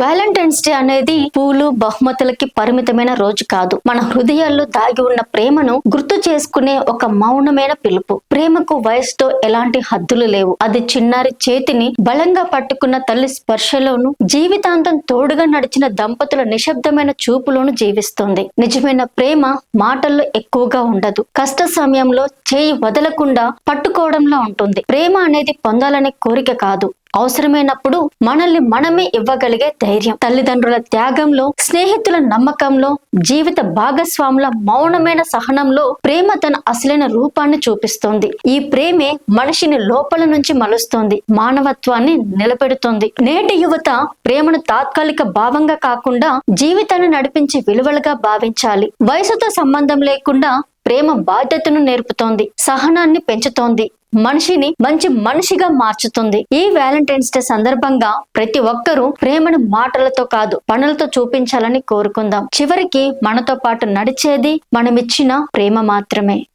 Valentine's day అనేది పూలు బహుమతులకి పరిమితమైన రోజు కాదు. మన హృదయాల్లో దాగి ఉన్న ప్రేమను గుర్తు చేసుకునే ఒక మౌనమైన పిలుపు. ప్రేమకు వయసుతో ఎలాంటి హద్దులు లేవు. అది చిన్నారి చేతిని బలంగా పట్టుకున్న తల్లి స్పర్శలోను, జీవితాంతం తోడుగా నడిచిన దంపతుల నిశ్శబ్దమైన చూపులోను జీవిస్తుంది. నిజమైన ప్రేమ మాటల్లో ఎక్కువగా ఉండదు. కష్ట సమయంలో చేయి వదలకుండా పట్టుకోవడంలో ఉంటుంది. ప్రేమ అనేది పొందాలనే కోరిక కాదు, అవసరమైనప్పుడు మనల్ని మనమే ఇవ్వగలిగే ధైర్యం. తల్లిదండ్రుల త్యాగంలో, స్నేహితుల నమ్మకంలో, జీవిత భాగస్వాముల మౌనమైన సహనంలో ప్రేమ తన అసలైన రూపాన్ని చూపిస్తుంది. ఈ ప్రేమే మనిషిని లోపల నుంచి మలుస్తుంది, మానవత్వాన్ని నిలబెడుతుంది. నేటి యువత ప్రేమను తాత్కాలిక భావంగా కాకుండా జీవితాన్ని నడిపించే విలువలుగా భావించాలి. వయసుతో సంబంధం లేకుండా ప్రేమ బాధ్యతను నేర్పుతోంది, సహనాన్ని పెంచుతోంది, మనిషిని మంచి మనిషిగా మార్చుతుంది. ఈ వ్యాలంటైన్స్ డే సందర్భంగా ప్రతి ఒక్కరూ ప్రేమను మాటలతో కాదు, పనులతో చూపించాలని కోరుకుందాం. చివరికి మనతో పాటు నడిచేది మనమిచ్చిన ప్రేమ మాత్రమే.